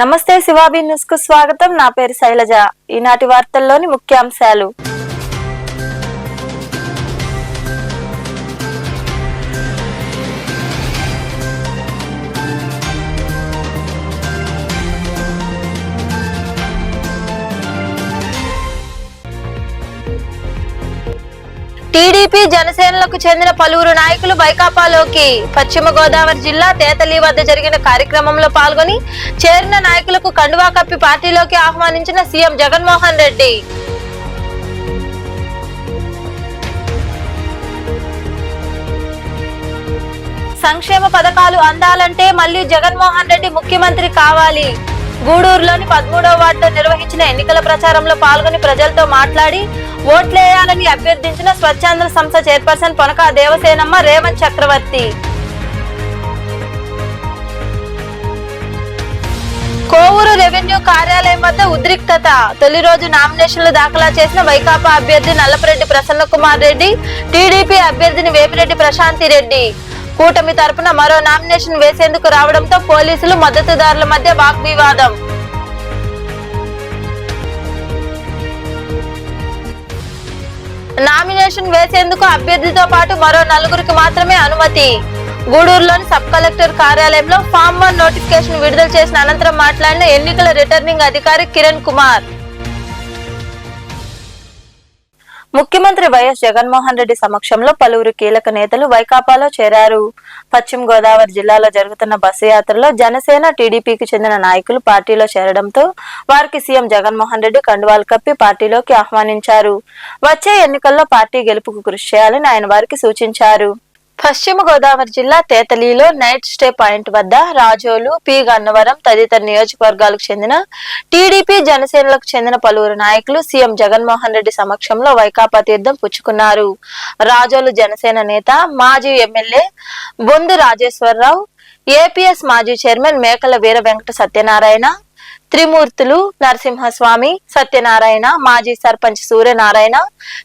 నమస్తే శివాబి న్యూస్ కు స్వాగతం. నా పేరు శైలజ. ఈనాటి వార్తల్లోని ముఖ్యాంశాలు. టీడీపీ జనసేనలకు చెందిన పలువురు నాయకులు వైకాపాలోకి. పశ్చిమ గోదావరి జిల్లా తేతలి వద్ద జరిగిన కార్యక్రమంలో పాల్గొని చేరిన నాయకులకు కండువా కప్పి పార్టీలోకి ఆహ్వానించిన సీఎం జగన్మోహన్ రెడ్డి. సంక్షేమ పథకాలు అందాలంటే మళ్లీ జగన్మోహన్ రెడ్డి ముఖ్యమంత్రి కావాలి. గూడూరులోని 13వ వార్డులో నిర్వహించిన ఎన్నికల ప్రచారంలో పాల్గొని ప్రజలతో మాట్లాడి ఓట్లేయాలని అభ్యర్థించిన స్వచ్ఛంద సంస్థ చైర్పర్సన్ పొనక దేవసేనమ్మ రేవంత్ చక్రవర్తి. కోవూరు రెవెన్యూ కార్యాలయం వద్ద ఉద్రిక్తత. తొలి రోజు నామినేషన్లు దాఖలా చేసిన వైకాపా అభ్యర్థి నల్లపరెడ్డి ప్రసన్న కుమార్ రెడ్డి, టీడీపీ అభ్యర్థిని వేమిరెడ్డి ప్రశాంతి రెడ్డి కూటమి తరపున మరో నామినేషన్ వేసేందుకు రావడంతో పోలీసులు మద్దతుదారుల మధ్య వాగ్వివాదం. నామినేషన్ వేసేందుకు అభ్యర్థితో పాటు మరో 4గురికి మాత్రమే అనుమతి. గూడూరులోని సబ్ కలెక్టర్ కార్యాలయంలో ఫామ్ 1 నోటిఫికేషన్ విడుదల చేసిన అనంతరం మాట్లాడిన ఎన్నికల రిటర్నింగ్ అధికారి కిరణ్ కుమార్. ముఖ్యమంత్రి వైఎస్ జగన్మోహన్ రెడ్డి సమక్షంలో పలువురు కీలక నేతలు వైకాపాలో చేరారు. పశ్చిమ గోదావరి జిల్లాలో జరుగుతున్న బస్సు యాత్రలో జనసేన, టీడీపీకి చెందిన నాయకులు పార్టీలో చేరడంతో వారికి సీఎం జగన్మోహన్ రెడ్డి కండువాలు కప్పి పార్టీలోకి ఆహ్వానించారు. వచ్చే ఎన్నికల్లో పార్టీ గెలుపుకు కృషి చేయాలని ఆయన వారికి సూచించారు. పశ్చిమ గోదావరి జిల్లా తేతలిలో నైట్ స్టే పాయింట్ వద్ద రాజోలు, పి గన్నవరం తదితర నియోజకవర్గాలకు చెందిన టీడీపీ, జనసేనలకు చెందిన పలువురు నాయకులు సీఎం జగన్మోహన్ రెడ్డి సమక్షంలో వైకాపా తీర్థం పుచ్చుకున్నారు. రాజోలు జనసేన నేత, మాజీ ఎమ్మెల్యే బొందు రాజేశ్వరరావు, ఏపీఎస్ మాజీ చైర్మన్ మేకల వీర వెంకట సత్యనారాయణ, త్రిమూర్తులు నరసింహస్వామి, సత్యనారాయణ, మాజీ సర్పంచ్ సూర్యనారాయణ,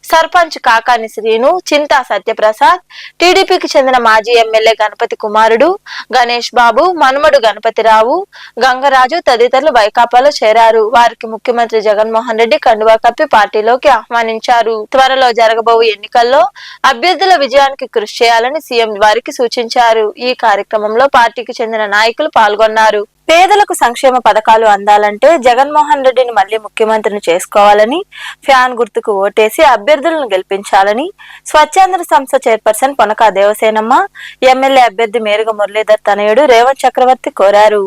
సర్పంచ్ కాకాని శ్రీను, చింతా సత్యప్రసాద్, టీడీపీకి చెందిన మాజీ ఎమ్మెల్యే గణపతి కుమారుడు, గణేష్ బాబు, మనుమడు గణపతిరావు, గంగరాజు తదితరులు వైకాపాలో చేరారు. వారికి ముఖ్యమంత్రి జగన్మోహన్ రెడ్డి కండువా కప్పి పార్టీలోకి ఆహ్వానించారు. త్వరలో జరగబోవు ఎన్నికల్లో అభ్యర్థుల విజయానికి కృషి చేయాలని సీఎం వారికి సూచించారు. ఈ కార్యక్రమంలో పార్టీకి చెందిన నాయకులు పాల్గొన్నారు. పేదలకు సంక్షేమ పథకాలు అందాలంటే జగన్మోహన్ రెడ్డిని మళ్లీ ముఖ్యమంత్రిని చేసుకోవాలని, ఫ్యాన్ గుర్తుకు ఓటేసి అభ్యర్థులను గెలిపించాలని స్వచ్ఛంద సంస్థ చైర్పర్సన్ పొనక దేవసేనమ్మ, ఎమ్మెల్యే అభ్యర్థి మేరుగ మురళీధర్ తనయుడు రేవంత్ చక్రవర్తి కోరారు.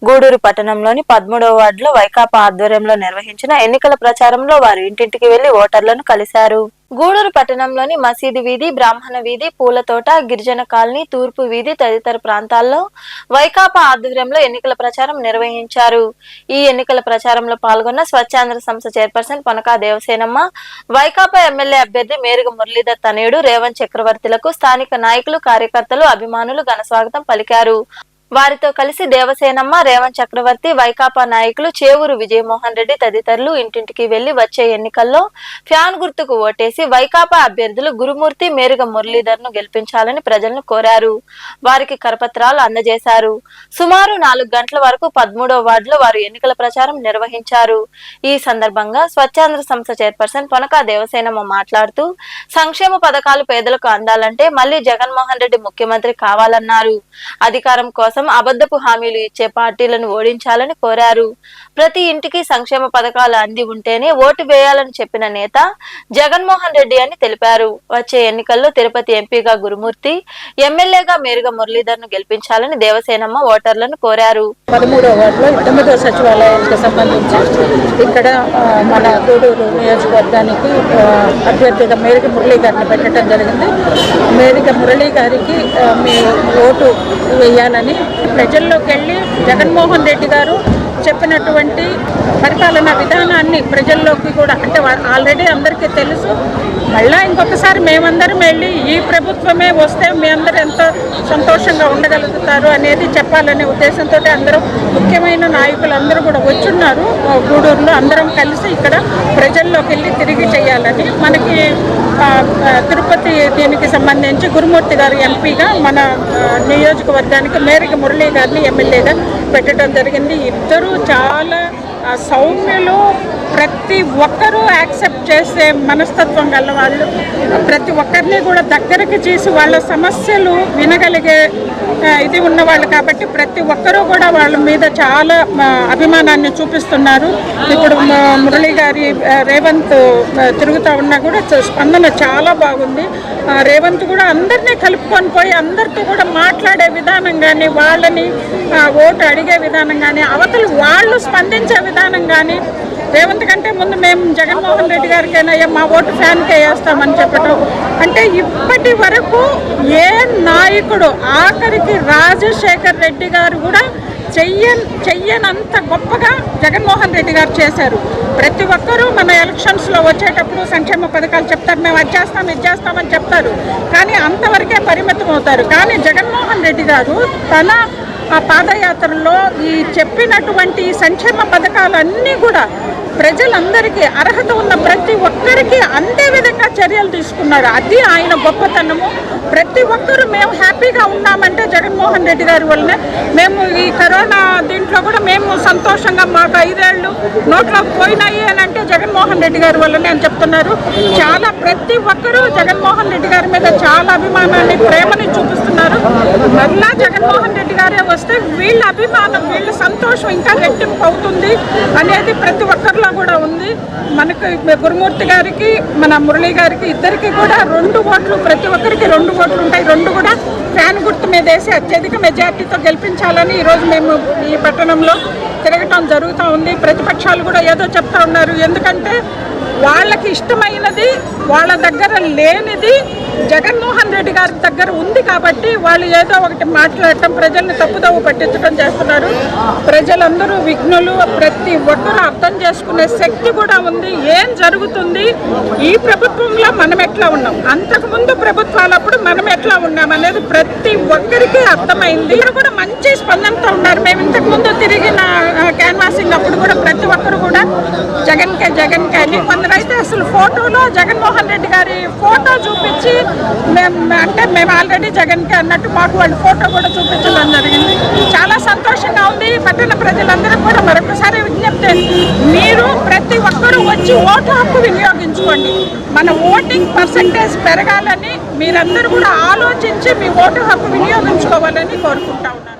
గూడూరు పట్టణంలోని 13వ వార్డులో వైకాపా ఆధ్వర్యంలో నిర్వహించిన ఎన్నికల ప్రచారంలో వారు ఇంటింటికి వెళ్లి ఓటర్లను కలిశారు. గూడూరు పట్టణంలోని మసీదు వీధి, బ్రాహ్మణ వీధి, పూలతోట, గిరిజన కాలనీ, తూర్పు వీధి తదితర ప్రాంతాల్లో వైకాపా ఆధ్వర్యంలో ఎన్నికల ప్రచారం నిర్వహించారు. ఈ ఎన్నికల ప్రచారంలో పాల్గొన్న స్వచ్ఛంద సంస్థ చైర్పర్సన్ పొనక దేవసేనమ్మ, వైకాపా ఎమ్మెల్యే అభ్యర్థి మేరుగ మురళీధర్ తనయుడు రేవంత్ చక్రవర్తులకు స్థానిక నాయకులు, కార్యకర్తలు, అభిమానులు ఘన స్వాగతం పలికారు. వారితో కలిసి దేవసేనమ్మ, రేవంత్ చక్రవర్తి, వైకాపా నాయకులు చేవూరు విజయమోహన్ రెడ్డి తదితరులు ఇంటింటికి వెళ్లి వచ్చే ఎన్నికల్లో ఫ్యాన్ గుర్తుకు ఓటేసి వైకాపా అభ్యర్థులు గురుమూర్తి, మేరుగ మురళీధర్ ను గెలిపించాలని ప్రజలను కోరారు. వారికి కరపత్రాలు అందజేశారు. సుమారు 4 గంటల వరకు 13వ వార్డులో వారు ఎన్నికల ప్రచారం నిర్వహించారు. ఈ సందర్భంగా స్వచ్ఛంద సంస్థ చైర్పర్సన్ పొనక దేవసేనమ్మ మాట్లాడుతూ సంక్షేమ పథకాలు పేదలకు అందాలంటే మళ్లీ జగన్మోహన్ రెడ్డి ముఖ్యమంత్రి కావాలన్నారు. అధికారం కోసం అబద్ధపు హామీలు ఇచ్చే పార్టీలను ఓడించాలని కోరారు. ప్రతి ఇంటికి సంక్షేమ పథకాలు అంది ఉంటేనే ఓటు వేయాలని చెప్పిన నేత జగన్మోహన్ రెడ్డి అని తెలిపారు. వచ్చే ఎన్నికల్లో తిరుపతి ఎంపీగా గురుమూర్తి, ఎమ్మెల్యేగా మేరుగ మురళీధర్ ను గెలిపించాలని దేవసేనమ్మ ఓటర్లను కోరారు. 13వ వార్డులో 9వ సచివాలయానికి సంబంధించి ఇక్కడ మన గూడూరు నియోజకవర్గానికి అభ్యర్థిగా మేరుగ మురళీధర్ని పెట్టడం జరిగింది. మేరుగ మురళీ గారికి మీ ఓటు వేయాలని ప్రజల్లోకి వెళ్ళి జగన్మోహన్ రెడ్డి గారు చెప్పినటువంటి పరిపాలనా విధానాన్ని ప్రజల్లోకి కూడా, అంటే ఆల్రెడీ అందరికీ తెలుసు, మళ్ళీ ఇంకొకసారి మేమందరం వెళ్ళి ఈ ప్రభుత్వమే వస్తే మీ అందరూ ఎంతో సంతోషంగా ఉండగలుగుతారు అనేది చెప్పాలనే ఉద్దేశంతో అందరూ ముఖ్యమైన నాయకులు అందరూ కూడా వచ్చున్నారు. గూడూరులో అందరం కలిసి ఇక్కడ ప్రజల్లోకి వెళ్ళి తిరిగి చేయాలని, మనకి తిరుపతి దీనికి సంబంధించి గురుమూర్తి గారు ఎంపీగా, మన నియోజకవర్గానికి మేరుగ మురళీ గారిని ఎమ్మెల్యేగా పెట్టడం జరిగింది. ఇద్దరు చాలా సౌమ్యులు, ప్రతి ఒక్కరూ యాక్సెప్ట్ చేసే మనస్తత్వం గల వాళ్ళు, ప్రతి ఒక్కరిని కూడా దగ్గరికి చేసి వాళ్ళ సమస్యలు వినగలిగే ఇది ఉన్నవాళ్ళు కాబట్టి ప్రతి ఒక్కరూ కూడా వాళ్ళ మీద చాలా అభిమానాన్ని చూపిస్తున్నారు. ఇప్పుడు మురళి గారి రేవంత్ తిరుగుతూ ఉన్నా కూడా స్పందన చాలా బాగుంది. రేవంత్ కూడా అందరినీ కలుపుకొని పోయి అందరితో కూడా మాట్లాడే విధానం కానీ, వాళ్ళని ఓటు అడిగే విధానం కానీ, అవతలు వాళ్ళు స్పందించే విధానం కానీ, రేవంత్ కంటే ముందు మేము జగన్మోహన్ రెడ్డి గారికైనా మా ఓటు ఫ్యాన్కే వేస్తామని చెప్పడం, అంటే ఇప్పటి వరకు ఏ నాయకుడు, ఆఖరికి రాజశేఖర్ రెడ్డి గారు కూడా చెయ్యనంత గొప్పగా జగన్మోహన్ రెడ్డి గారు చేశారు. ప్రతి ఒక్కరూ మన ఎలక్షన్స్లో వచ్చేటప్పుడు సంక్షేమ పథకాలు చెప్తారు, మేము అది చేస్తాం ఇది చేస్తామని చెప్తారు, కానీ అంతవరకే పరిమితం అవుతారు. కానీ జగన్మోహన్ రెడ్డి గారు తన పాదయాత్రలో ఈ చెప్పినటువంటి సంక్షేమ పథకాలన్నీ కూడా ప్రజలందరికీ, అర్హత ఉన్న ప్రతి ఒక్కరికి అందే విధంగా చర్యలు తీసుకున్నారు. అది ఆయన గొప్పతనము. ప్రతి ఒక్కరూ మేము హ్యాపీగా ఉన్నామంటే జగన్మోహన్ రెడ్డి గారి వల్లనే. మేము ఈ కరోనా దీంట్లో కూడా మేము సంతోషంగా, మాకు 5 ఏళ్ళు నోట్లోకి పోయినాయి అని అంటే జగన్మోహన్ రెడ్డి గారి వల్లనే అని చెప్తున్నారు. చాలా ప్రతి ఒక్కరూ జగన్మోహన్ రెడ్డి గారి మీద చాలా అభిమానాన్ని, ప్రేమని చూపిస్తున్నారు. మళ్ళా జగన్మోహన్ రెడ్డి గారే వస్తే వీళ్ళ అభిమానం, వీళ్ళ సంతోషం ఇంకా రెట్టింపు అవుతుంది అనేది ప్రతి ఒక్కరిలో కూడా ఉంది. మనకు గురుమూర్తి గారికి, మన మురళి గారికి ఇద్దరికి కూడా 2 ఓట్లు, ప్రతి ఒక్కరికి 2 ఓట్లు ఉంటాయి. 2 కూడా ఫ్యాన్ గుర్తు మీద వేసి అత్యధిక మెజార్టీతో గెలిపించాలని ఈరోజు మేము ఈ పట్టణంలో తిరగటం జరుగుతూ ఉంది. ప్రతిపక్షాలు కూడా ఏదో చెప్తా ఉన్నారు, ఎందుకంటే వాళ్ళకి ఇష్టమైనది వాళ్ళ దగ్గర లేనిది జగన్మోహన్ రెడ్డి గారి దగ్గర ఉంది కాబట్టి వాళ్ళు ఏదో ఒకటి మాట్లాడటం, ప్రజల్ని తప్పుదోవ పట్టించడం చేస్తున్నారు. ప్రజలందరూ విఘ్నులు, ప్రతి ఒక్కరూ అర్థం చేసుకునే శక్తి కూడా ఉంది. ఏం జరుగుతుంది, ఈ ప్రభుత్వంలో మనం ఎట్లా ఉన్నాం, అంతకుముందు ప్రభుత్వాలప్పుడు మనం ఎట్లా ఉన్నాం అనేది ప్రతి ఒక్కరికి అర్థమైంది. ఇక్కడ కూడా మంచి స్పందనతో ఉన్నారు. మేము ఇంతకుముందు తిరిగిన క్యాన్వాసింగ్ అప్పుడు కూడా ప్రతి ఒక్కరు కూడా జగన్కే అని, కొందరైతే అసలు ఫోటోలో జగన్మోహన్ రెడ్డి గారి ఫోటో చూపించి మేము ఆల్రెడీ జగన్కే అన్నట్టు మాకు వాళ్ళు ఫోటో కూడా చూపించడం జరిగింది. చాలా సంతోషంగా ఉంది. పట్టణ ప్రజలందరూ కూడా మరొకసారి విజ్ఞప్తి, మీరు ప్రతి ఒక్కరూ వచ్చి ఓటు హక్కు వినియోగించుకోండి. మన ఓటింగ్ పర్సంటేజ్ పెరగాలని మీరందరూ కూడా ఆలోచించి మీ ఓటు హక్కు వినియోగించుకోవాలని కోరుకుంటా ఉన్నాను.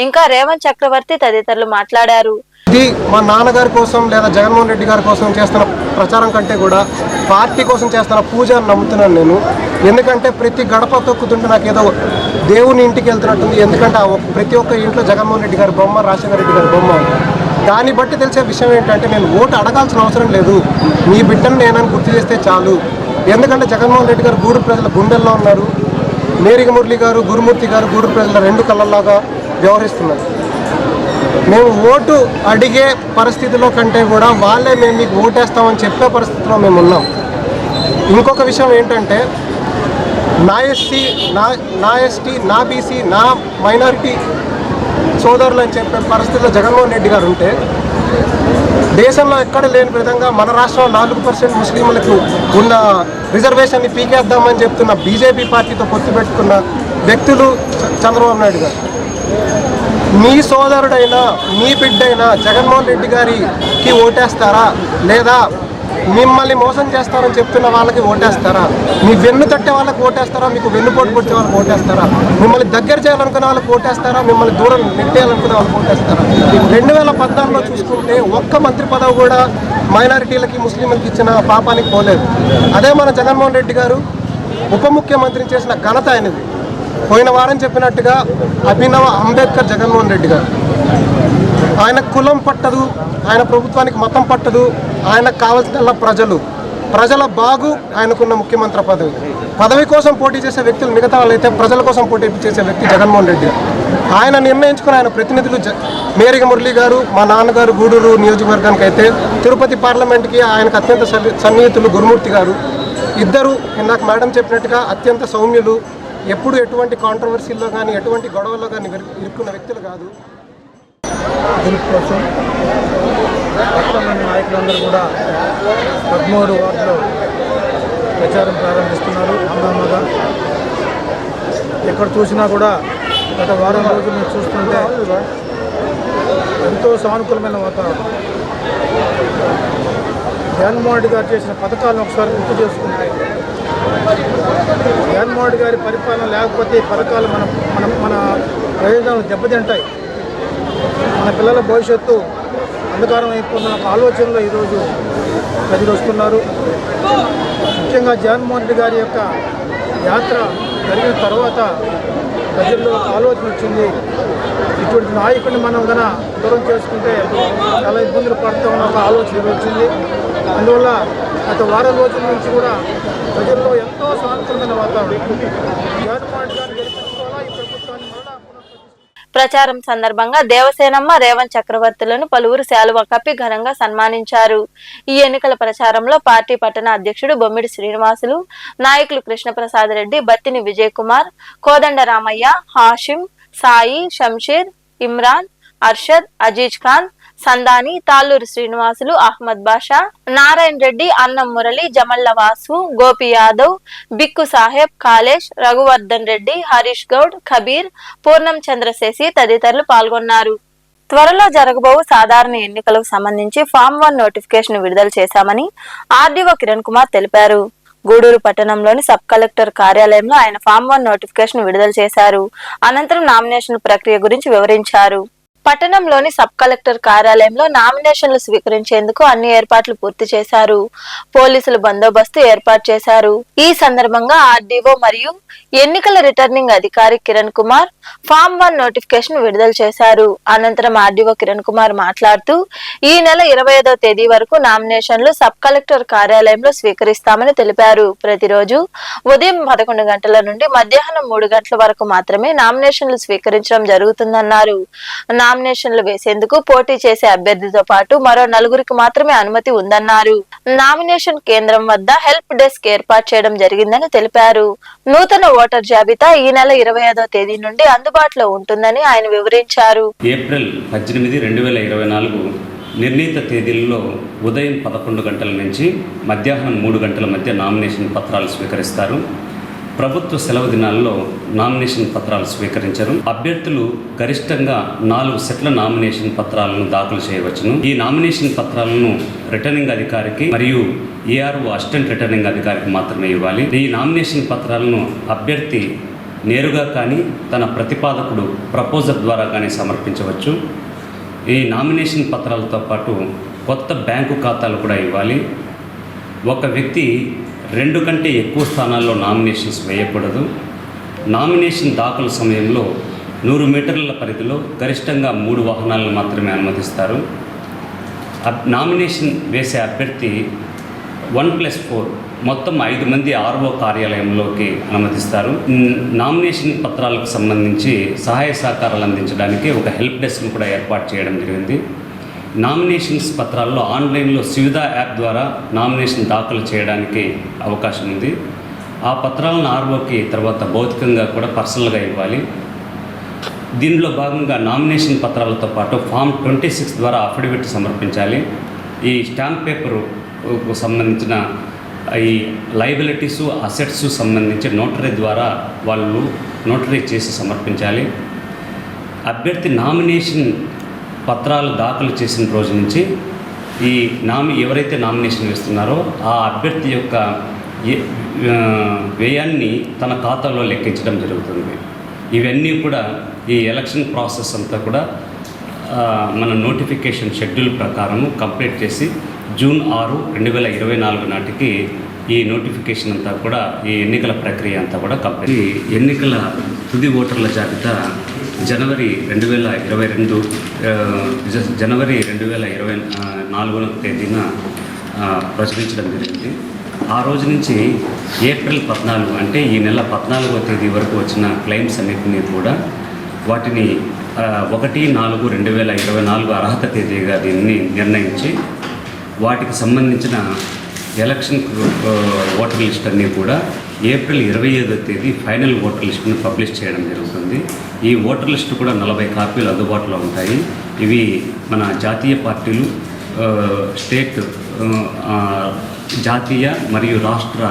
ఇంకా రేవంత్ చక్రవర్తి తదితరులు మాట్లాడారు. ఇది మా నాన్నగారి కోసం లేదా జగన్మోహన్ రెడ్డి గారి కోసం చేస్తున్న ప్రచారం కంటే కూడా పార్టీ కోసం చేస్తున్న పూజ అని నమ్ముతున్నాను నేను. ఎందుకంటే ప్రతి గడప తొక్కుతుంటే నాకు ఏదో దేవుని ఇంటికి వెళ్తున్నట్టుంది. ఎందుకంటే ప్రతి ఒక్క ఇంట్లో జగన్మోహన్ రెడ్డి గారి బొమ్మ, రాజశేఖర రెడ్డి గారి బొమ్మ. దాన్ని బట్టి తెలిసే విషయం ఏంటంటే నేను ఓటు అడగాల్సిన అవసరం లేదు, మీ బిడ్డను నేనని గుర్తు చేస్తే చాలు. ఎందుకంటే జగన్మోహన్ రెడ్డి గారు గూడూరు ప్రజల గుండెల్లో ఉన్నారు. మేరిగ మురళి గారు, గురుమూర్తి గారు గూడూరు ప్రజల 2 కళ్ళలాగా వ్యవహరిస్తున్నారు. మేము ఓటు అడిగే పరిస్థితిలో కంటే కూడా వాళ్ళే మేము మీకు ఓటేస్తామని చెప్పే పరిస్థితిలో మేము ఉన్నాం. ఇంకొక విషయం ఏంటంటే నా ఎస్సీ, నా బీసీ, నా మైనారిటీ సోదరులు అని చెప్పే పరిస్థితిలో జగన్మోహన్ రెడ్డి గారు ఉంటే, దేశంలో ఎక్కడ లేని విధంగా మన రాష్ట్రంలో 4% ముస్లింలకు ఉన్న రిజర్వేషన్ని పీకేద్దామని చెప్తున్న బీజేపీ పార్టీతో పొత్తు పెట్టుకున్న వ్యక్తులు చంద్రబాబు నాయుడు గారు. మీ సోదరుడైనా మీ బిడ్డైనా జగన్మోహన్ రెడ్డి గారికి ఓటేస్తారా, లేదా మిమ్మల్ని మోసం చేస్తారని చెప్తున్న వాళ్ళకి ఓటేస్తారా? మీ వెన్ను తట్టే వాళ్ళకి ఓటేస్తారా? మీకు వెన్నుపోటు పొడిచే వాళ్ళకి ఓటేస్తారా? మిమ్మల్ని దగ్గర చేయాలనుకునే వాళ్ళకి ఓటేస్తారా? మిమ్మల్ని దూరం నెట్టేయాలనుకునే వాళ్ళకి ఓటేస్తారా? 2014లో చూసుకుంటే ఒక్క మంత్రి పదవి కూడా మైనారిటీలకి, ముస్లింలకి ఇచ్చిన పాపానికి పోలేదు. అదే మన జగన్మోహన్ రెడ్డి గారు ఉప ముఖ్యమంత్రిని చేసిన ఘనత ఆయనది. పోయిన వారం చెప్పినట్టుగా అభినవ అంబేద్కర్ జగన్మోహన్ రెడ్డి గారు. ఆయన కులం పట్టదు, ఆయన ప్రభుత్వానికి మతం పట్టదు, ఆయనకు కావాల్సిన ప్రజల బాగు ఆయనకున్న ముఖ్యమంత్రి పదవి కోసం పోటీ చేసే వ్యక్తులు మిగతా వాళ్ళైతే ప్రజల కోసం పోటీ చేసే వ్యక్తి జగన్మోహన్ రెడ్డి గారు. ఆయన నిర్ణయించుకుని ఆయన ప్రతినిధులు మేరిగ మురళి గారు, మా నాన్నగారు గూడూరు నియోజకవర్గానికి అయితే, తిరుపతి పార్లమెంట్కి ఆయనకు అత్యంత సన్నిహితులు గురుమూర్తి గారు. ఇద్దరు ఇందాక మేడం చెప్పినట్టుగా అత్యంత సౌమ్యులు, ఎప్పుడు ఎటువంటి కాంట్రవర్సీల్లో కానీ ఎటువంటి గొడవల్లో కానీ ఇరుక్కున్న వ్యక్తులు కాదు. దీనికోసం పట్టణంలోని నాయకులందరూ కూడా 13 వార్డులో ప్రచారం ప్రారంభిస్తున్నారు. హంగామాగా ఎక్కడ చూసినా కూడా గత వారం రోజులు చూస్తుంటే ఎంతో సానుకూలమైన వాతావరణం. జగన్మోహన్ రెడ్డి గారు చేసిన పథకాలను ఒకసారి గుర్తు చేసుకుంటే, జగన్మోహన్ రెడ్డి గారి పరిపాలన లేకపోతే ఈ పథకాలు మన ప్రయోజనాలు దెబ్బతింటాయి. మన పిల్లల భవిష్యత్తు అంధకారం అయిపోతున్న ఒక ఆలోచనలో ఈరోజు ప్రజలు వస్తున్నారు. ముఖ్యంగా జగన్మోహన్ రెడ్డి గారి యొక్క యాత్ర జరిగిన తర్వాత ప్రజల్లో ఒక ఆలోచన వచ్చింది, ఇటువంటి నాయకుడిని మనం కన్నా దూరం చేసుకుంటే చాలా ఇబ్బందులు పడుతూ ఉన్న ఒక ఆలోచన వచ్చింది. అందువల్ల గత వారం రోజుల నుంచి కూడా ప్రజల్లో ఎంతో సానుకూలమైన వాతావరణం. జగన్మోహన్ రెడ్డి గారిని గెలిపించుకోవాలా, ఈ ప్రభుత్వాన్ని మరలా ప్రచారం సందర్భంగా దేవసేనమ్మ, రేవంత్ చక్రవర్తులను పలువురు శాలువా కప్పి ఘనంగా సన్మానించారు. ఈ ఎన్నికల ప్రచారంలో పార్టీ పట్టణ అధ్యక్షుడు బొమ్మిడి శ్రీనివాసులు, నాయకులు కృష్ణప్రసాద్ రెడ్డి, బత్తిని విజయ్ కుమార్, కోదండ రామయ్య, హాషిం, సాయి, షంషీర్, ఇమ్రాన్, అర్షద్, అజీజ్ ఖాన్, సందాని, తాళ్ళూరు శ్రీనివాసులు, అహ్మద్ బాషా, నారాయణ రెడ్డి, అన్నం మురళి, జమల్ల వాసు, గోపి యాదవ్, బిక్కు సాహెబ్, కాలేష్, రఘువర్ధన్ రెడ్డి, హరీష్ గౌడ్, కబీర్, పూర్ణం చంద్రశేషి తదితరులు పాల్గొన్నారు. త్వరలో జరగబోవు సాధారణ ఎన్నికలకు సంబంధించి ఫామ్ 1 నోటిఫికేషన్ విడుదల చేశామని ఆర్డీఓ కిరణ్ కుమార్ తెలిపారు. గూడూరు పట్టణంలోని సబ్ కలెక్టర్ కార్యాలయంలో ఆయన ఫామ్ 1 నోటిఫికేషన్ విడుదల చేశారు. అనంతరం నామినేషన్ ప్రక్రియ గురించి వివరించారు. పట్టణంలోని సబ్ కలెక్టర్ కార్యాలయంలో నామినేషన్లు స్వీకరించేందుకు అన్ని ఏర్పాట్లు పూర్తి చేశారు. పోలీసులు బందోబస్తు ఏర్పాటు చేశారు. ఈ సందర్భంగా ఆర్డీఓ మరియు ఎన్నికల రిటర్నింగ్ అధికారి కిరణ్ కుమార్ ఫామ్ 1 నోటిఫికేషన్ విడుదల చేశారు. అనంతరం ఆర్డీఓ కిరణ్ కుమార్ మాట్లాడుతూ ఈ నెల 25వ తేదీ వరకు నామినేషన్లు సబ్ కలెక్టర్ కార్యాలయంలో స్వీకరిస్తామని తెలిపారు. ప్రతిరోజు ఉదయం 11 గంటల నుండి మధ్యాహ్నం 3 గంటల వరకు మాత్రమే నామినేషన్లు స్వీకరించడం జరుగుతుందన్నారు. నామినేషన్లు వేసేందుకు పోటీ చేసే అభ్యర్థితో పాటు మరో 4గురికి మాత్రమే అనుమతి ఉందన్నారు. నామినేషన్ కేంద్రం వద్ద హెల్ప్ డెస్క్ ఏర్పాటు చేయడం జరిగిందని తెలిపారు. నూతన ఓటర్ జాబితా ఈ నెల 25వ తేదీ నుండి అందుబాటులో ఉంటుందని ఆయన వివరించారు. ఏప్రిల్ 18, 2024 నిర్ణీత తేదీల్లో ఉదయం 11 గంటల నుంచి మధ్యాహ్నం 3 గంటల మధ్య నామినేషన్ పత్రాలు స్వీకరిస్తారు. ప్రభుత్వ సెలవు దినాల్లో నామినేషన్ పత్రాలు స్వీకరించరు. అభ్యర్థులు గరిష్టంగా 4 సెట్ల నామినేషన్ పత్రాలను దాఖలు చేయవచ్చును. ఈ నామినేషన్ పత్రాలను రిటర్నింగ్ అధికారికి మరియు ఏఆర్ఓ అసిస్టెంట్ రిటర్నింగ్ అధికారికి మాత్రమే ఇవ్వాలి. ఈ నామినేషన్ పత్రాలను అభ్యర్థి నేరుగా కానీ తన ప్రతిపాదకుడు ప్రపోజల్ ద్వారా కానీ సమర్పించవచ్చు. ఈ నామినేషన్ పత్రాలతో పాటు కొత్త బ్యాంకు ఖాతాలు కూడా ఇవ్వాలి. ఒక వ్యక్తి 2 కంటే ఎక్కువ స్థానాల్లో నామినేషన్స్ వేయకూడదు. నామినేషన్ దాఖలు సమయంలో 100 మీటర్ల పరిధిలో గరిష్టంగా 3 వాహనాలను మాత్రమే అనుమతిస్తారు. నామినేషన్ వేసే అభ్యర్థి 1+4 మొత్తం 5 మంది ఆర్ఓ కార్యాలయంలోకి అనుమతిస్తారు. నామినేషన్ పత్రాలకు సంబంధించి సహాయ సహకారాలు అందించడానికి ఒక హెల్ప్ డెస్క్ను కూడా ఏర్పాటు చేయడం జరిగింది. నామినేషన్స్ పత్రాల్లో ఆన్లైన్లో సువిధా యాప్ ద్వారా నామినేషన్ దాఖలు చేయడానికి అవకాశం ఉంది. ఆ పత్రాలను ఆర్ఓకి తర్వాత భౌతికంగా కూడా పర్సనల్గా ఇవ్వాలి. దీనిలో భాగంగా నామినేషన్ పత్రాలతో పాటు ఫామ్ 26 ద్వారా అఫిడవిట్ సమర్పించాలి. ఈ స్టాంప్ పేపర్కు సంబంధించిన ఈ లయబిలిటీసు అసెట్స్ సంబంధించి నోటరీ ద్వారా వాళ్ళు నోటరీ చేసి సమర్పించాలి. అభ్యర్థి నామినేషన్ పత్రాలు దాఖలు చేసిన రోజు నుంచి ఈ ఎవరైతే నామినేషన్ వేస్తున్నారో ఆ అభ్యర్థి యొక్క వ్యయాన్ని తన ఖాతాలో లెక్కించడం జరుగుతుంది. ఇవన్నీ కూడా ఈ ఎలక్షన్ ప్రాసెస్ అంతా కూడా మన నోటిఫికేషన్ షెడ్యూల్ ప్రకారం కంప్లీట్ చేసి జూన్ 6, 2024 నాటికి ఈ నోటిఫికేషన్ అంతా కూడా ఈ ఎన్నికల ప్రక్రియ అంతా కూడా కంప్లీట్. ఈ ఎన్నికల తుది ఓటర్ల జాబితా జనవరి 2024 తేదీన ప్రచురించడం జరిగింది. ఆ రోజు నుంచి ఏప్రిల్ 14 అంటే ఈ నెల 14వ తేదీ వరకు వచ్చిన క్లెయిమ్స్ అన్నింటినీ కూడా వాటిని 1/4/2024 అర్హత తేదీగా దీన్ని నిర్ణయించి వాటికి సంబంధించిన ఎలక్షన్ ఓటర్ లిస్ట్ అన్నీ కూడా ఏప్రిల్ 25వ తేదీ ఫైనల్ ఓటర్ లిస్ట్ని పబ్లిష్ చేయడం జరుగుతుంది. ఈ ఓటర్ లిస్టు కూడా 40 కాపీలు అందుబాటులో ఉంటాయి. ఇవి మన జాతీయ పార్టీలు, స్టేట్, జాతీయ మరియు రాష్ట్ర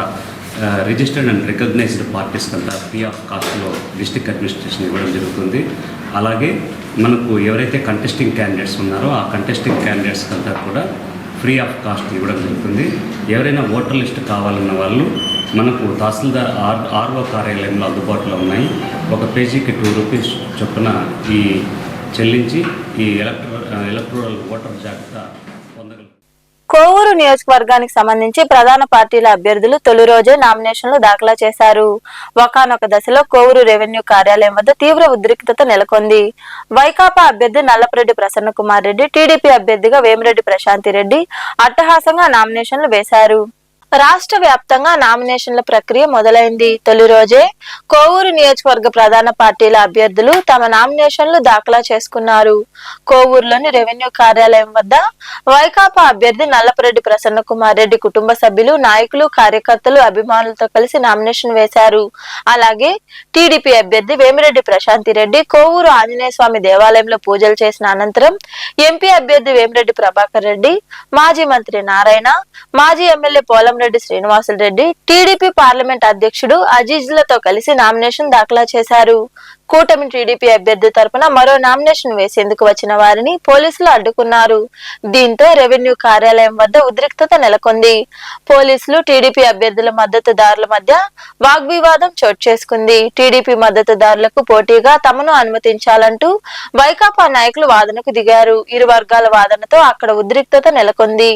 రిజిస్టర్డ్ అండ్ రికగ్నైజ్డ్ పార్టీస్ కంతా ఫ్రీ ఆఫ్ కాస్ట్లో డిస్ట్రిక్ట్ అడ్మినిస్ట్రేషన్ ఇవ్వడం జరుగుతుంది. అలాగే మనకు ఎవరైతే కంటెస్టింగ్ క్యాండిడేట్స్ ఉన్నారో ఆ కంటెస్టింగ్ క్యాండిడేట్స్ అంతా కూడా ఫ్రీ ఆఫ్ కాస్ట్ ఇవ్వడం జరుగుతుంది. ఎవరైనా ఓటర్ లిస్ట్ కావాలన్న వాళ్ళు మనకు తహసీల్దార్ ఆర్ఓ కార్యాలయంలో అందుబాటులో ఉన్నాయి. ఒక పేజీకి 2 రూపీస్ చొప్పున ఈ చెల్లించి ఈ ఎలక్టోరల్ ఓటర్ జాబితా పొందగలుగుతారు. కోవూరు నియోజకవర్గానికి సంబంధించి ప్రధాన పార్టీల అభ్యర్థులు తొలి రోజే నామినేషన్లు దాఖలా చేశారు. ఒకానొక దశలో కోవూరు రెవెన్యూ కార్యాలయం వద్ద తీవ్ర ఉద్రిక్తత నెలకొంది. వైకాపా అభ్యర్థి నల్లపురెడ్డి ప్రసన్న కుమార్ రెడ్డి, టీడీపీ అభ్యర్థిగా వేమిరెడ్డి ప్రశాంతి రెడ్డి అట్టహాసంగా నామినేషన్లు వేశారు. రాష్ట్ర వ్యాప్తంగా నామినేషన్ల ప్రక్రియ మొదలైంది. తొలి రోజే కోవూరు నియోజకవర్గ ప్రధాన పార్టీల అభ్యర్థులు తమ నామినేషన్లు దాఖలా చేసుకున్నారు. కోవూరులోని రెవెన్యూ కార్యాలయం వద్ద వైకాపా అభ్యర్థి నల్లపురెడ్డి ప్రసన్న కుమార్ రెడ్డి కుటుంబ సభ్యులు, నాయకులు, కార్యకర్తలు, అభిమానులతో కలిసి నామినేషన్ వేశారు. అలాగే టీడీపీ అభ్యర్థి వేమిరెడ్డి ప్రశాంతి రెడ్డి కోవూరు ఆంజనేయ స్వామి దేవాలయంలో పూజలు చేసిన అనంతరం ఎంపీ అభ్యర్థి వేమిరెడ్డి ప్రభాకర్ రెడ్డి, మాజీ మంత్రి నారాయణ, మాజీ MLA Polamreddy Srinivasulu Reddy, TDP parliament అధ్యక్షుడు అజీజ్లతో కలిసి నామినేషన్ దాఖలా చేశారు. కూటమి టీడీపీ అభ్యర్థి తరపున మరో నామినేషన్ వేసేందుకు వచ్చిన వారిని పోలీసులు అడ్డుకున్నారు. దీంతో రెవెన్యూ కార్యాలయం వద్ద ఉద్రిక్తత నెలకొంది. పోలీసులు టీడీపీ అభ్యర్థుల మద్దతుదారుల మధ్య వాగ్వివాదం చోటు చేసుకుంది. టీడీపీ మద్దతుదారులకు పోటీగా తమను అనుమతించాలంటూ వైకాపా నాయకులు వాదనకు దిగారు. ఇరు వర్గాల వాదనతో అక్కడ ఉద్రిక్తత నెలకొంది.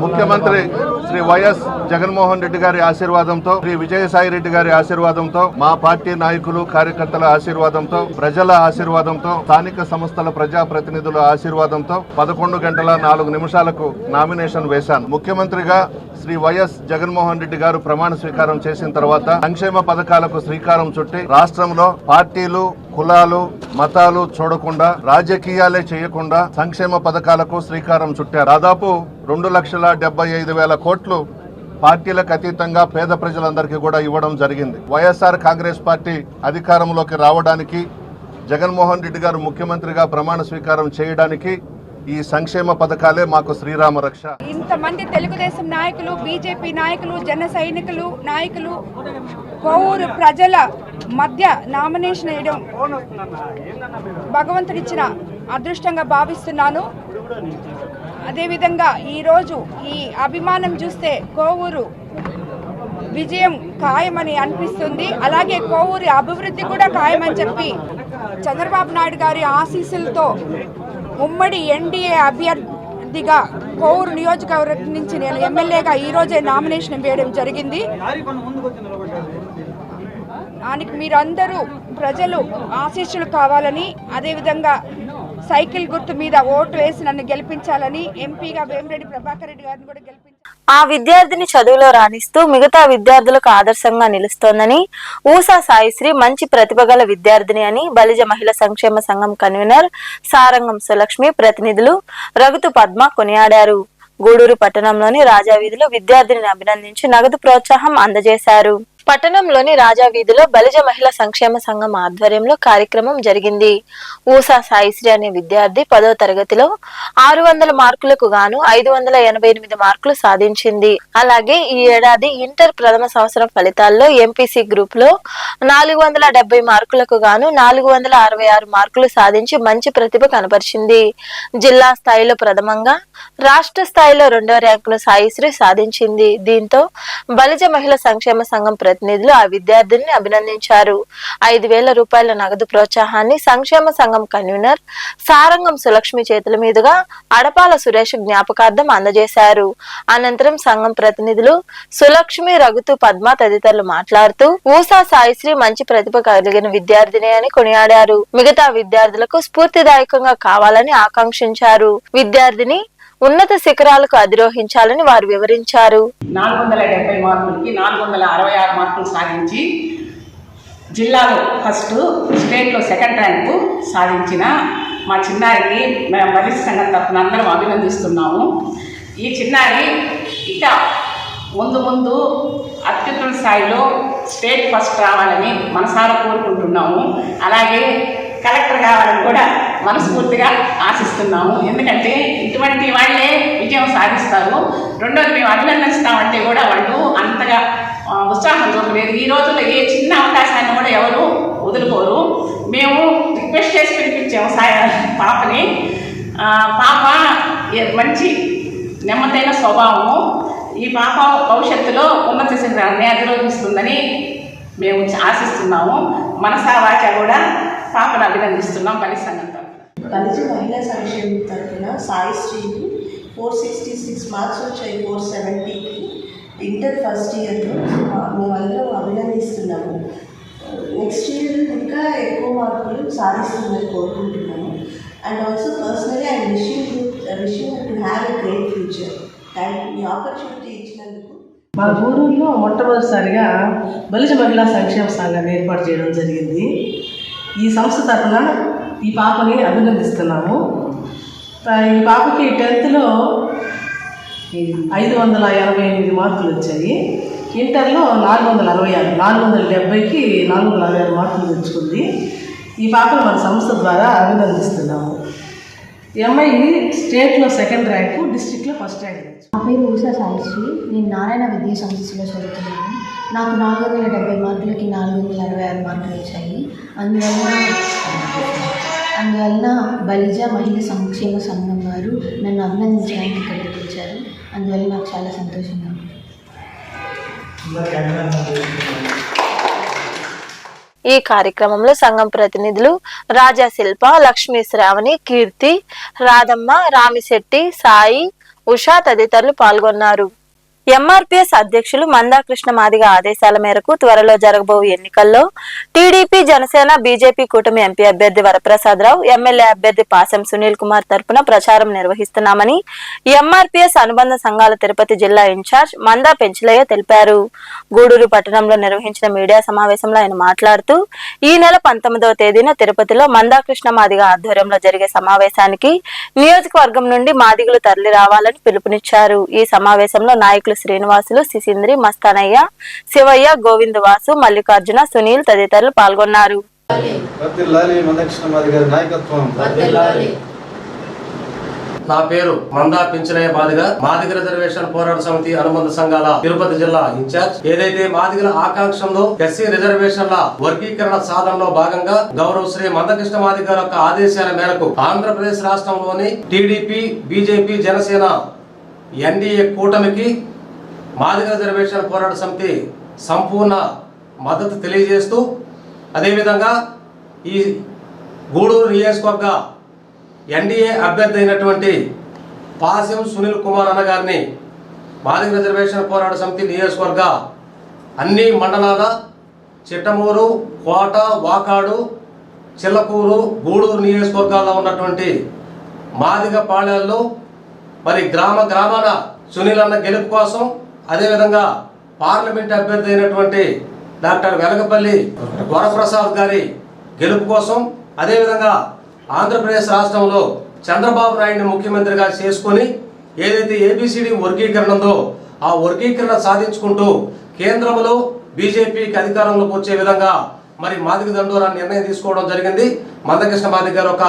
ముఖ్యమంత్రి శ్రీ వైఎస్ జగన్మోహన్ రెడ్డి గారి ఆశీర్వాదంతో, శ్రీ విజయసాయి రెడ్డి గారి ఆశీర్వాదంతో, మా పార్టీ నాయకులు, కార్యకర్తల ఆశీర్వాదంతో, ప్రజల ఆశీర్వాదంతో, స్థానిక సంస్థల ప్రజాప్రతినిధుల ఆశీర్వాదంతో 11 గంటల 4 నిమిషాలకు నామినేషన్ వేశాను. ముఖ్యమంత్రిగా శ్రీ వైఎస్ జగన్మోహన్ రెడ్డి గారు ప్రమాణ స్వీకారం చేసిన తర్వాత సంక్షేమ పథకాలకు శ్రీకారం చుట్టి రాష్ట్రంలో పార్టీలు, కులాలు, మతాలు చూడకుండా, రాజకీయాలే చేయకుండా సంక్షేమ పథకాలకు శ్రీకారం చుట్టారు. దాదాపు 2,75,000 కోట్లు పార్టీలకు అతీతంగా పేద ప్రజలందరికీ కూడా ఇవ్వడం జరిగింది. వైఎస్ఆర్ కాంగ్రెస్ పార్టీ అధికారంలోకి రావడానికి, జగన్మోహన్ రెడ్డి గారు ముఖ్యమంత్రిగా ప్రమాణ స్వీకారం చేయడానికి ఈ సంక్షేమ పథకాలే మాకు శ్రీరామ రక్ష. ఇంతమంది తెలుగుదేశం నాయకులు, బీజేపీ నాయకులు, జన సైనికులు నాయకులు కోవూరు ప్రజల మధ్య నామినేషన్ వేయడం భగవంతుడిచ్చిన అదృష్టంగా భావిస్తున్నాను. అదేవిధంగా ఈరోజు ఈ అభిమానం చూస్తే కోవూరు విజయం ఖాయమని అనిపిస్తుంది. అలాగే కోవూరు అభివృద్ధి కూడా ఖాయమని చెప్పి చంద్రబాబు నాయుడు గారి ఆశీస్సులతో ఉమ్మడి ఎన్డీఏ అభ్యర్థిగా కోవూరు నియోజకవర్గం నుంచి నేను ఎమ్మెల్యేగా ఈరోజే నామినేషన్ వేయడం జరిగింది. దానికి మీరందరూ ప్రజలు ఆశీస్సులు కావాలని, అదేవిధంగా సైకిల్ గుర్తు మీద ఓటు వేసి నన్ను గెలిపించాలని, ఎంపీగా వేమిరెడ్డి ప్రభాకర్ రెడ్డి గారిని కూడా గెలిపించాలి. ఆ విద్యార్థిని చదువులో రాణిస్తూ మిగతా విద్యార్థులకు ఆదర్శంగా నిలుస్తోందని, ఊసా సాయిశ్రీ మంచి ప్రతిభ గల విద్యార్థిని అని బలిజ మహిళా సంక్షేమ సంఘం కన్వీనర్ సారంగం సులక్ష్మి, ప్రతినిధులు రఘుతు పద్మ కొనియాడారు. గూడూరు పట్టణంలోని రాజావీధిలో విద్యార్థిని అభినందించి నగదు ప్రోత్సాహం అందజేశారు. పట్టణంలోని రాజావీధిలో బలిజ మహిళా సంక్షేమ సంఘం ఆధ్వర్యంలో కార్యక్రమం జరిగింది. ఊసా సాయిశ్రీ అనే విద్యార్థి 10వ తరగతిలో 600 మార్కులకు గాను 588 మార్కులు సాధించింది. అలాగే ఈ ఏడాది ఇంటర్ ప్రథమ సంవత్సరం ఫలితాల్లో ఎంపీసీ గ్రూప్ లో 470 మార్కులకు గాను 466 మార్కులు సాధించి మంచి ప్రతిభ కనబరిచింది. జిల్లా స్థాయిలో ప్రథమంగా, రాష్ట్ర స్థాయిలో 2వ ర్యాంకును సాయిశ్రీ సాధించింది. దీంతో బలిజ మహిళా సంక్షేమ సంఘం ప్రతినిధులు ఆ విద్యార్థిని అభినందించారు. 5,000 రూపాయల నగదు ప్రోత్సాహాన్ని సంక్షేమ సంఘం కన్వీనర్ సారంగం సులక్ష్మి చేతుల మీదుగా అడపాల సురేష్ జ్ఞాపకార్థం అందజేశారు. అనంతరం సంఘం ప్రతినిధులు సులక్ష్మి, రఘుతు, పద్మ తదితరులు మాట్లాడుతూ ఊసా సాయిశ్రీ మంచి ప్రతిభ కలిగిన విద్యార్థిని అని కొనియాడారు. మిగతా విద్యార్థులకు స్ఫూర్తిదాయకంగా కావాలని ఆకాంక్షించారు. విద్యార్థిని ఉన్నత శిఖరాలకు అధిరోహించాలని వారు వివరించారు. 470 మార్కులకి 466 మార్కులు సాధించి జిల్లాలో ఫస్ట్, స్టేట్లో సెకండ్ ర్యాంకు సాధించిన మా చిన్నారికి మేము బలిజ సంఘం తరఫున అందరం అభినందిస్తున్నాము. ఈ చిన్నారి ఇంకా ముందు అత్యున్నత స్థాయిలో స్టేట్ ఫస్ట్ రావాలని మనసారా కోరుకుంటున్నాము. అలాగే కలెక్టర్ కావాలని కూడా మనస్ఫూర్తిగా ఆశిస్తున్నాము. ఎందుకంటే ఇటువంటి వాళ్ళే విజయం సాధిస్తారు. రెండోది మేము అభినందిస్తామంటే కూడా వాళ్ళు అంతగా ఉత్సాహం చూపలేదు. ఈ రోజుల్లో ఏ చిన్న అవకాశాన్ని కూడా ఎవరు వదులుకోరు. మేము రిక్వెస్ట్ చేసి గెలిపించాము పాపని. పాప మంచి నెమ్మదైన స్వభావము. ఈ పాప భవిష్యత్తులో ఉన్నత శిఖరాన్ని అధిరోహిస్తుందని మేము ఆశిస్తున్నాము. మనసా వాచ కూడా పాపను అభినందిస్తున్నాం. బలి సంఘంతో బలిజ మహిళా సంక్షేమం తరఫున సాయిశ్రీకి 466 మార్క్స్ వచ్చాయి 470కి. ఇంటర్ ఫస్ట్ ఇయర్లో మేమందరం అభినందిస్తున్నాము. నెక్స్ట్ ఇయర్ ఇంకా ఎక్కువ మార్కులు సాధిస్తుందని కోరుకుంటున్నాము. And also personally I wishing to have a great future. Thank you. ఈ ఆపర్చునిటీ ఇచ్చినందుకు. మా గూడూరులో మొట్టమొదటిసారిగా బలిజ మహిళా సంక్షేమ సంఘాన్ని ఏర్పాటు చేయడం జరిగింది. ఈ సంస్థ తరఫున ఈ పాపని అభినందిస్తున్నాము. ఈ పాపకి 10th లో 588 మార్కులు వచ్చాయి. ఇంటర్లో 466, 470కి 466 మార్కులు తెచ్చుకుంది. ఈ పాపను మన సంస్థ ద్వారా అభినందిస్తున్నాము. ఈ అమ్మాయి స్టేట్లో 2nd ర్యాంకు, డిస్ట్రిక్ట్లో 1st ర్యాంక్. నా పేరు ఊషా సాయిశ్రీ. నేను నారాయణ విద్యా సంస్థలో చదువుతున్నాను. నాకు 470 మార్కులకి 466 మార్కులు వచ్చాయి. అందువలన బలిజ మహిళా సంక్షేమ సంఘం వారు నన్ను అభినందించడానికి ఇక్కడికి వచ్చారు. అందువల్ల నాకు చాలా సంతోషంగా ఉంది. ఈ కార్యక్రమంలో సంఘం ప్రతినిధులు రాజా శిల్ప, లక్ష్మీ శ్రావణి, కీర్తి, రాధమ్మ, రామిశెట్టి, సాయి, ఉషా తదితరులు పాల్గొన్నారు. ఎంఆర్పీఎస్ అధ్యక్షులు మందాకృష్ణ మాదిగ ఆదేశాల మేరకు త్వరలో జరగబో ఎన్నికల్లో టీడీపీ, జనసేన, బీజేపీ కూటమి ఎంపీ అభ్యర్థి వరప్రసాదరావు, ఎమ్మెల్యే అభ్యర్థి పాసం సునీల్ కుమార్ తరపున ప్రచారం నిర్వహిస్తున్నామని ఎంఆర్పీఎస్ అనుబంధ సంఘాల తిరుపతి జిల్లా ఇన్ఛార్జ్ మందా పెంచలయ్య తెలిపారు. గూడూరు పట్టణంలో నిర్వహించిన మీడియా సమావేశంలో ఆయన మాట్లాడుతూ ఈ నెల 19వ తేదీన తిరుపతిలో మందాకృష్ణ మాదిగ ఆధ్వర్యంలో జరిగే సమావేశానికి నియోజకవర్గం నుండి మాదిగలు తరలి రావాలని పిలుపునిచ్చారు. ఈ సమావేశంలో నాయకులు శ్రీనివాసులు, సిసింద్రి, మస్తానయ్య, శివయ్య, గోవిందవాసు, మల్లికార్జున, సునీల్ తదితరులు పాల్గొన్నారు. నా పేరు మందా పెంచలయ్య మాదిగ, మాదిగ రిజర్వేషన్ పోరాట సమితి అనుబంధ సంఘాల తిరుపతి జిల్లా ఇన్ఛార్జ్. ఏదైతే మాదిగల ఆకాంక్షలో ఎస్సీ రిజర్వేషన్ల వర్గీకరణ సాధనలో భాగంగా గౌరవ శ్రీ మందకృష్ణ మాదిగ యొక్క ఆదేశాల మేరకు ఆంధ్రప్రదేశ్ రాష్ట్రంలోని టీడీపీ, బీజేపీ, జనసేన ఎన్డీఏ కూటమికి మాదిగ రిజర్వేషన్ పోరాట సమితి సంపూర్ణ మద్దతు తెలియజేస్తూ, అదేవిధంగా ఈ గూడూరు నియోజకవర్గ ఎన్డీఏ అభ్యర్థి అయినటువంటి పాసం సునీల్ కుమార్ అన్న గారిని మాదిగ రిజర్వేషన్ పోరాట సమితి నియోజకవర్గ అన్ని మండలాల చిట్టమూరు, కోట, వాకాడు, చిల్లకూరు, గూడూరు నియోజకవర్గాల్లో ఉన్నటువంటి మాదిగ పాళెల్లో మరి గ్రామాన సునీల్ అన్న గెలుపు కోసం, అదేవిధంగా పార్లమెంట్ అభ్యర్థి అయినటువంటి డాక్టర్ వెలగపల్లి వరప్రసాద్ గారి గెలుపు కోసం, అదేవిధంగా ఆంధ్రప్రదేశ్ రాష్ట్రంలో చంద్రబాబు నాయుడిని ముఖ్యమంత్రిగా చేసుకొని ఏదైతే ఏబిసిడి వర్గీకరణ ఉందో ఆ వర్గీకరణ సాధించుకుంటూ కేంద్రంలో బీజేపీకి అధికారంలోకి వచ్చే విధంగా మరి మాదిగ దండోరా నిర్ణయం తీసుకోవడం జరిగింది. మందకృష్ణ మాదిగ గారు ఒక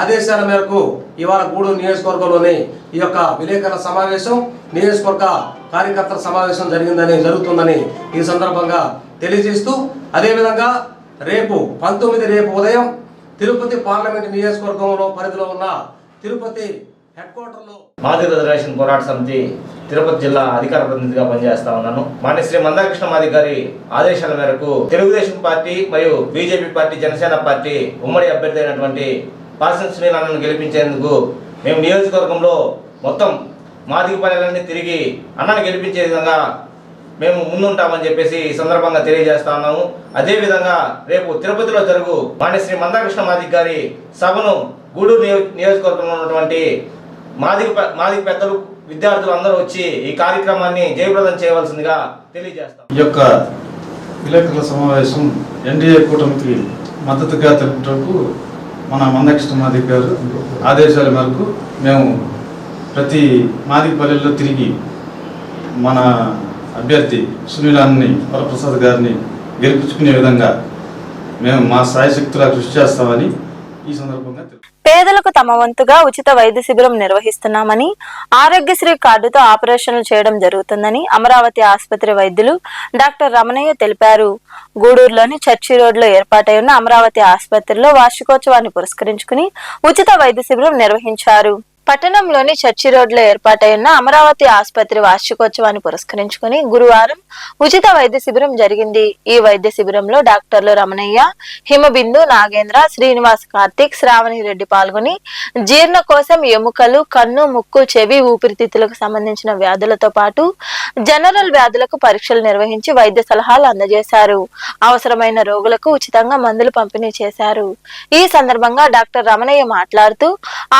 ఆదేశాల మేరకు ఇవాళ గూడూరు నియోజకవర్గంలోని ఈ యొక్క విలేకరుల సమావేశం, నియోజకవర్గ కార్యకర్తల సమావేశం జరుగుతుందని ఈ సందర్భంగా తెలియజేస్తూ, అదేవిధంగా రేపు 19 ఉదయం తిరుపతి పార్లమెంట్ నియోజకవర్గంలో పరిధిలో ఉన్న తిరుపతి హెడ్ క్వార్టర్లో మాదిగ రిజర్వేషన్ పోరాట సమితి తిరుపతి జిల్లా అధికార ప్రతినిధిగా పనిచేస్తా ఉన్నాను. మాన్య శ్రీ మందాకృష్ణ మాదిగ గారి ఆదేశాల మేరకు తెలుగుదేశం పార్టీ మరియు బీజేపీ పార్టీ, జనసేన పార్టీ ఉమ్మడి అభ్యర్థి అయినటువంటి పాసం సునీల్ అన్నను గెలిపించేందుకు మేము నియోజకవర్గంలో మొత్తం మాదిగ పల్లెలన్నీ తిరిగి అన్నను గెలిపించే విధంగా మేము ముందుంటామని చెప్పేసి ఈ సందర్భంగా తెలియజేస్తా ఉన్నాము. అదేవిధంగా రేపు తిరుపతిలో జరుగు మాన్య శ్రీ మందాకృష్ణ మాదిగ గారి సభను గూడూరు నియోజకవర్గంలో ఉన్నటువంటి మాదిగ పెద్దలు, విద్యార్థులు అందరూ వచ్చి ఈ కార్యక్రమాన్ని జయప్రదం చేయవలసిందిగా తెలియజేస్తాం. ఈ యొక్క విలేకరుల సమావేశం ఎన్డీఏ కూటమికి మద్దతుగా తెలుపుటకు మన మందకృష్ణ మాదిగ గారు ఆదేశాల మేరకు మేము ప్రతి మాదిగ పల్లెల్లో తిరిగి మన అభ్యర్థి సునీల్ అన్నని, వరప్రసాద్ గారిని గెలిపించుకునే విధంగా మేము మా సాయశక్తులా కృషి చేస్తామని ఈ సందర్భంగా పేదలకు తమ వంతుగా ఉచిత వైద్య శిబిరం నిర్వహిస్తున్నామని, ఆరోగ్యశ్రీ కార్డుతో ఆపరేషన్లు చేయడం జరుగుతుందని అమరావతి ఆసుపత్రి వైద్యులు డాక్టర్ రమణయ్య తెలిపారు. గూడూరులోని చర్చి రోడ్లో ఏర్పాటై ఉన్న అమరావతి ఆసుపత్రిలో వార్షికోత్సవాన్ని పురస్కరించుకుని ఉచిత వైద్య శిబిరం నిర్వహించారు. పట్టణంలోని చర్చి రోడ్లో ఏర్పాటై ఉన్న అమరావతి ఆసుపత్రి వార్షికోత్సవాన్ని పురస్కరించుకుని గురువారం ఉచిత వైద్య శిబిరం జరిగింది. ఈ వైద్య శిబిరంలో డాక్టర్లు రమణయ్య, హిమబిందు, నాగేంద్ర, శ్రీనివాస్, కార్తిక్, శ్రావణి రెడ్డి పాల్గొని జీర్ణకోశం, ఎముకలు, కన్ను, ముక్కు, చెవి, ఊపిరితిత్తులకు సంబంధించిన వ్యాధులతో పాటు జనరల్ వ్యాధులకు పరీక్షలు నిర్వహించి వైద్య సలహాలు అందజేశారు. అవసరమైన రోగులకు ఉచితంగా మందులు పంపిణీ చేశారు. ఈ సందర్భంగా డాక్టర్ రమణయ్య మాట్లాడుతూ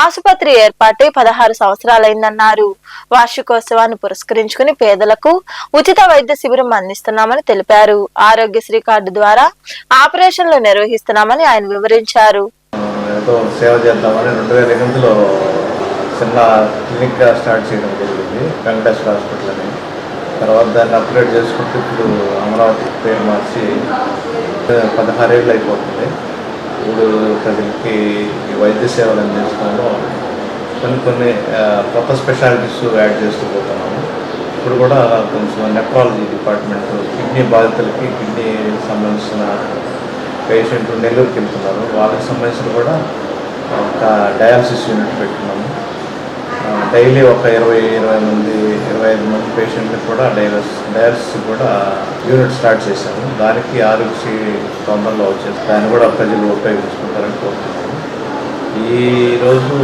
ఆసుపత్రి ఏర్పాటు 16 సంవత్సరాలైందన్నారు. వార్షికోత్సవాన్ని పురస్కరించుకుని పేదలకు ఉచిత వైద్య శిబిరం అందిస్తున్నామని తెలిపారు. ఆరోగ్యశ్రీ కార్డు ద్వారా ఆపరేషన్లు నిర్వహిస్తున్నామని ఆయన వివరించారు. సేవ చేద్దామని 2008లో చిన్న క్లినిక్ గా స్టార్ట్ చేయడం జరిగింది, వెంకటేశ్వర హాస్పిటల్ అని. తర్వాత దాన్ని అప్గ్రేడ్ చేసుకుంటూ ఇప్పుడు అమరావతి పేరు మార్చి 16 ఏళ్ళు అయిపోతుంది. ఇప్పుడు ప్రజలకి ఈ వైద్య సేవలు అందించడంలో కొన్ని కొత్త స్పెషాలిటీస్ యాడ్ చేస్తూ పోతున్నాము. ఇప్పుడు కూడా కొంచెం నెఫ్రాలజీ డిపార్ట్మెంట్, కిడ్నీ బాధితులకి కిడ్నీ సంబంధించిన పేషెంట్ నెల్లూరుకి వెళ్తున్నారు, వాళ్ళకి సంబంధించిన కూడా ఒక డయాలసిస్ యూనిట్ పెట్టుకున్నాము. డైలీ ఒక 25 మంది పేషెంట్లకు కూడా డయాలసిస్ కూడా యూనిట్ స్టార్ట్ చేశాము. దానికి ఆరోగ్యశ్రీ తొందరలో వచ్చేసి దాన్ని కూడా ప్రజలు ఉపయోగించుకుంటారని కోరుతున్నాము. ఈరోజు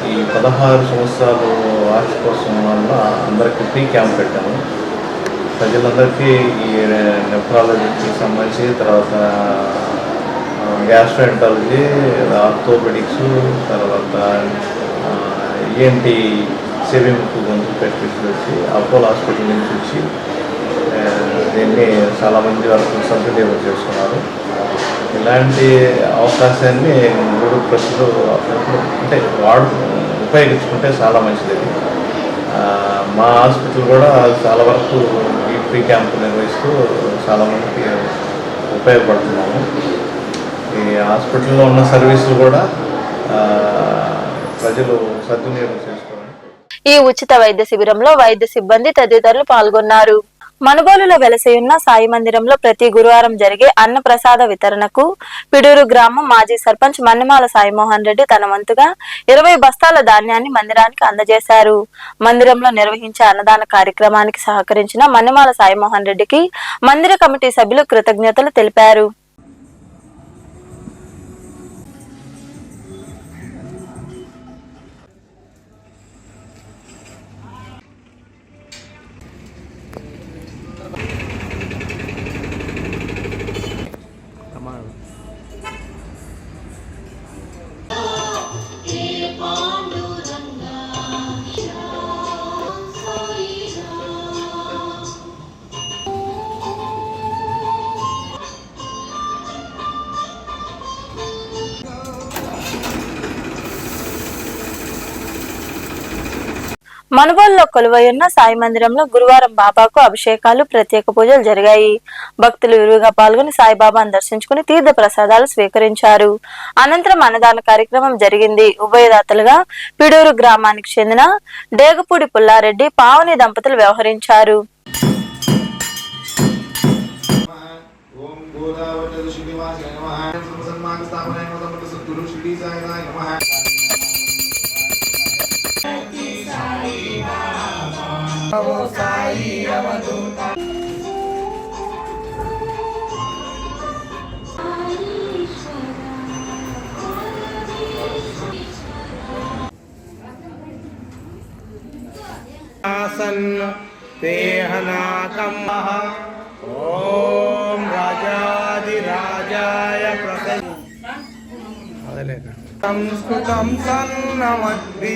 ఈ 16 సంవత్సరాలు వార్షికోత్సవం వల్ల అందరికీ ఫ్రీ క్యాంప్ పెట్టాము. ప్రజలందరికీ ఈ నెఫ్రాలజీకి సంబంధించి, తర్వాత గ్యాస్ట్రోఎంటాలజీ, ఆర్థోపెడిక్స్, తర్వాత ఈఎన్టీ, చెవి, ముక్కు, గొంతు స్పెషలిస్టులు వచ్చి అపోలో హాస్పిటల్ నుంచి వచ్చి దీన్ని చాలామంది వరకు సద్వినియోగం చేసుకున్నారు. ఇలాంటి అవకాశాన్ని మూడు ప్రజలు అంటే ఉపయోగించుకుంటే చాలా మంచిది. మా హాస్పిటల్ కూడా చాలా వరకు ఈ ఫ్రీ క్యాంపు నిర్వహిస్తూ చాలామందికి ఉపయోగపడుతున్నాము. ఈ హాస్పిటల్లో ఉన్న సర్వీసులు కూడా ప్రజలు సద్వినియోగం చేసుకోవాలి. ఈ ఉచిత వైద్య శిబిరంలో వైద్య సిబ్బంది తదితరులు పాల్గొన్నారు. మనుబోలులో వెలసియున్న సాయి మందిరంలో ప్రతి గురువారం జరిగే అన్న ప్రసాద వితరణకు పిడూరు గ్రామం మాజీ సర్పంచ్ మన్నెమాల సాయిమోహన్ రెడ్డి తన వంతుగా 20 బస్తాల ధాన్యాన్ని మందిరానికి అందజేశారు. మందిరంలో నిర్వహించే అన్నదాన కార్యక్రమానికి సహకరించిన మన్నెమాల సాయిమోహన్ రెడ్డికి మందిర కమిటీ సభ్యులు కృతజ్ఞతలు తెలిపారు. మనుబోలులో కొలువైయున్న సాయి మందిరంలో గురువారం బాబాకు అభిషేకాలు, ప్రత్యేక పూజలు జరిగాయి. భక్తులు విరివిగా పాల్గొని సాయిబాబాను దర్శించుకుని తీర్థ ప్రసాదాలు స్వీకరించారు. అనంతరం అన్నదాన కార్యక్రమం జరిగింది. ఉభయదాతలుగా పిడూరు గ్రామానికి చెందిన డేగపూడి పుల్లారెడ్డి, పావని దంపతులు వ్యవహరించారు. ఓం రాజాదిరాజాయ సంస్కృతం సన్నమద్ది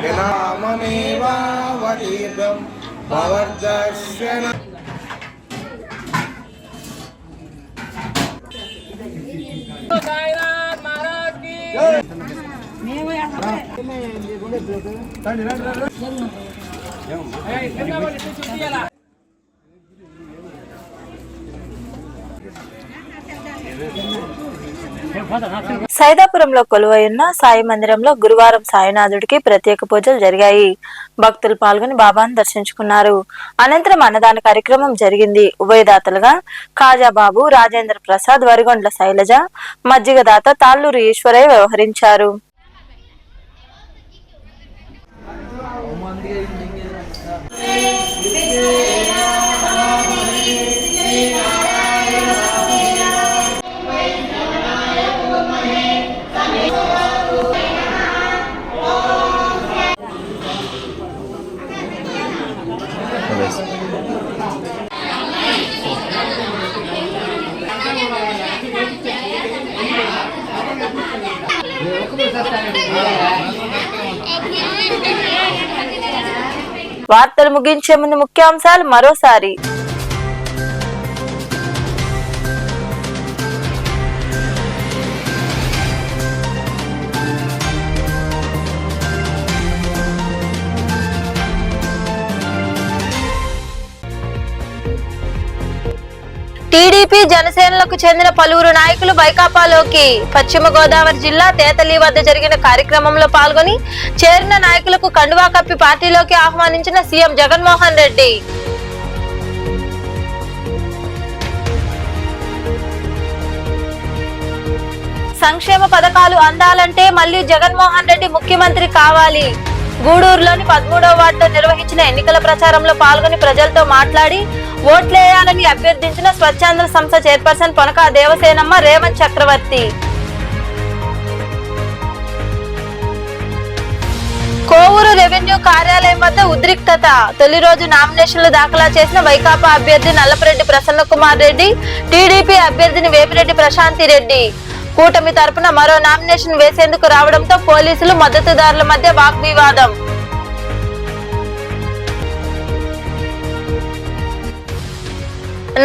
వినామమేవావతీర్గం భవదర్శన సైదాపురంలో కొలువైన సాయి మందిరంలో గురువారం సాయినాథుడికి ప్రత్యేక పూజలు జరిగాయి. భక్తులు పాల్గొని బాబాను దర్శించుకున్నారు. అనంతరం అన్నదాన కార్యక్రమం జరిగింది. ఉభయదాతలుగా కాజాబాబు, రాజేంద్ర ప్రసాద్, వరిగొండ్ల శైలజ, మజ్జిగదాత తాళ్లూరు ఈశ్వరయ్య వ్యవహరించారు. వార్తలు ముగించే ముందు ముఖ్యాంశాలు మరోసారి. టీడీపీ జనసేనలకు చెందిన పలువురు నాయకులు వైకాపాలోకి. పశ్చిమ గోదావరి జిల్లా తేతలి వద్ద జరిగిన కార్యక్రమంలో పాల్గొని చేరిన నాయకులకు కండువా కప్పి పార్టీలోకి ఆహ్వానించిన సీఎం జగన్మోహన్ రెడ్డి. సంక్షేమ పథకాలు అందాలంటే మళ్లీ జగన్మోహన్ రెడ్డి ముఖ్యమంత్రి కావాలి. గూడూరులోని 13వ వార్డులో నిర్వహించిన ఎన్నికల ప్రచారంలో పాల్గొని ప్రజలతో మాట్లాడి ఓట్లేయాలని అభ్యర్థించిన స్వచ్ఛంద సంస్థ చైర్పర్సన్ పొనక దేవసేనమ్మ రేవంత్ చక్రవర్తి. కోవూరు రెవెన్యూ కార్యాలయం వద్ద ఉద్రిక్తత. తొలి రోజు నామినేషన్లు దాఖలా చేసిన వైకాపా అభ్యర్థి నల్లపరెడ్డి ప్రసన్న కుమార్ రెడ్డి, టీడీపీ అభ్యర్థిని వేపిరెడ్డి ప్రశాంతి రెడ్డి కూటమి తరపున మరో నామినేషన్ వేసేందుకు రావడంతో పోలీసులు మద్దతుదారుల మధ్య వాగ్వివాదం.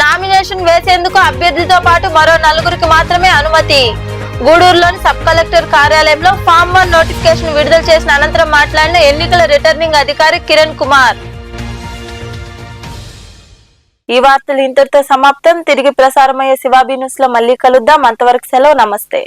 నామినేషన్ వేసేందుకు అభ్యర్థితో పాటు మరో 4గురికి మాత్రమే అనుమతి. గూడూరులోని సబ్ కలెక్టర్ కార్యాలయంలో ఫామ్ 1 నోటిఫికేషన్ విడుదల చేసిన అనంతరం మాట్లాడిన ఎన్నికల రిటర్నింగ్ అధికారి కిరణ్ కుమార్. ఈ వార్తలు ఇంతటితో సమాప్తం. తిరిగి ప్రసారమయ్యే శివాబీ న్యూస్ లో మళ్ళీ కలుద్దాం. అంతవరకు సెలవు. నమస్తే.